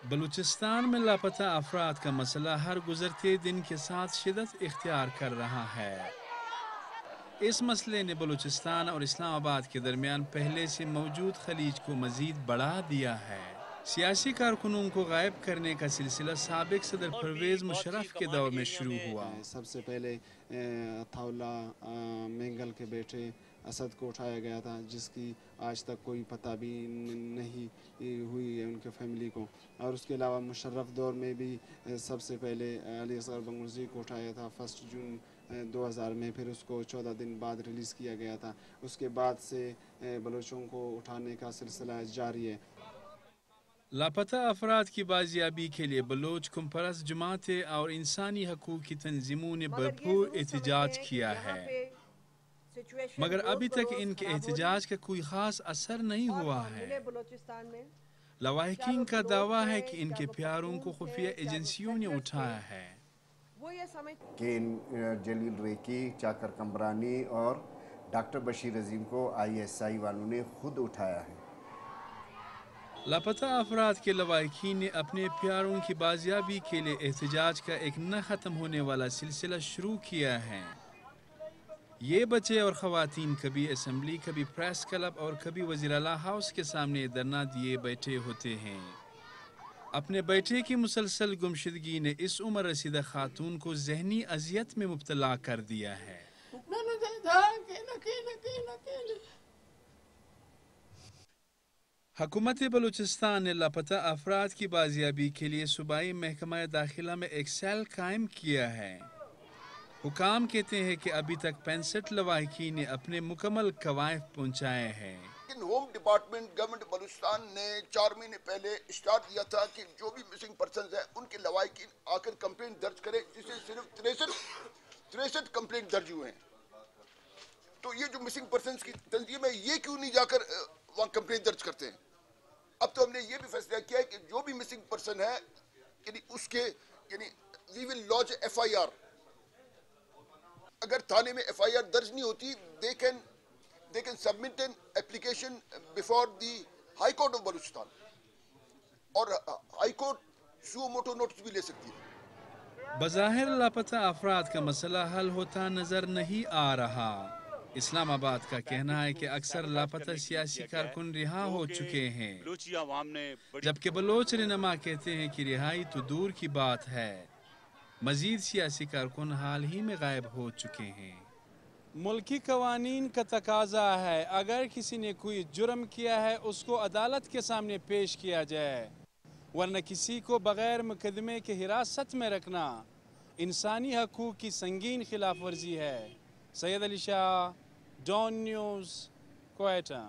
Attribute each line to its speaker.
Speaker 1: بلوچستان میں لاپتہ افراد کا مسئلہ ہر گزرتے دن کے ساتھ شدت اختیار کر رہا ہے۔ اس مسئلے نے بلوچستان اور اسلام آباد کے درمیان پہلے سے موجود خلیج کو مزید بڑھا دیا ہے۔ سیاسی کارکنوں کو غائب کرنے کا سلسلہ سابق صدر پرویز مشرف کے دور میں شروع ہوا۔
Speaker 2: سب سے پہلے تھاولہ مینگل کے بیٹے اسد کو اٹھایا گیا تھا، جس کی آج تک کوئی پتہ بھی نہیں ہوئی ہے ان کے فیملی کو۔ اور اس کے علاوہ مشرف دور میں بھی سب سے پہلے علی اصغر بنگلزئی کو اٹھایا تھا 1 جون 2000 میں، پھر اس کو 14 دن بعد ریلیز کیا گیا تھا۔ اس کے بعد سے بلوچوں کو اٹھانے کا سلسلہ جاری ہے۔
Speaker 1: لاپتہ افراد کی بازیابی کے لیے بلوچ قوم پرست جماعتیں اور انسانی حقوق کی تنظیموں نے بھرپور احتجاج کیا ہے، مگر ابھی تک ان کے احتجاج کا کوئی خاص اثر نہیں ہوا ہے۔ لواحقین کا دعویٰ ہے کہ ان کے پیاروں کو خفیہ ایجنسیوں نے اٹھایا ہے۔
Speaker 3: کہ جلیل ریکی، چاکر کمبرانی اور ڈاکٹر بشیر عظیم کو ISI والوں نے خود اٹھایا ہے۔
Speaker 1: لاپتہ افراد کے لواحقین نے اپنے پیاروں کی بازیابی کے لیے احتجاج کا ایک نہ ختم ہونے والا سلسلہ شروع کیا ہے۔ یہ بچے اور خواتین کبھی اسمبلی، کبھی پریس کلب اور کبھی وزیراعلیٰ ہاؤس کے سامنے دھرنا دیے بیٹھے ہوتے ہیں۔ اپنے بیٹے کی مسلسل گمشدگی نے اس عمر رسیدہ خاتون کو ذہنی اذیت میں مبتلا کر دیا ہے۔ حکومت بلوچستان نے لاپتہ افراد کی بازیابی کے لیے صوبائی محکمہ داخلہ میں ایک سیل قائم کیا ہے۔ حکام کہتے ہیں کہ ابھی تک 65 لواحقین نے اپنے مکمل کوائف پہنچائے ہیں۔
Speaker 4: ہوم ڈپارٹمنٹ گورنمنٹ بلوچستان نے 4 مہینے پہلے اسٹارٹ کیا تھا کہ جو بھی مسنگ پرسنز ہیں ان کے لواحقین آ کر کمپلینٹ درج کرے، جسے صرف 63 کمپلینٹ درج ہوئے ہیں۔ تو یہ جو مسنگ پرسنز کی تنظیم ہے، یہ کیوں نہیں جا کر وہاں کمپلینٹ درج کرتے ہیں؟ اب تو ہم نے یہ بھی فیصلہ کیا ہے کہ جو بھی مسنگ پرسن ہے، یعنی اس کے وی ول لانچ FIR۔ اگر تھانے میں FIR درج نہیں ہوتی، they can submit an application before the High Court of Balochistan، اور high court suo motu notice بھی لے سکتی ہے۔
Speaker 1: بظاہر لاپتہ افراد کا مسئلہ حل ہوتا نظر نہیں آ رہا۔ اسلام آباد کا کہنا ہے کہ اکثر لاپتہ سیاسی کارکن رہا ہو چکے ہیں، جبکہ بلوچ رہنما کہتے ہیں کہ رہائی تو دور کی بات ہے، مزید سیاسی کارکن حال ہی میں غائب ہو چکے ہیں۔ ملکی قوانین کا تقاضا ہے اگر کسی نے کوئی جرم کیا ہے اس کو عدالت کے سامنے پیش کیا جائے، ورنہ کسی کو بغیر مقدمے کے حراست میں رکھنا انسانی حقوق کی سنگین خلاف ورزی ہے۔ سید علی شاہ، ڈان نیوز، کوئٹہ۔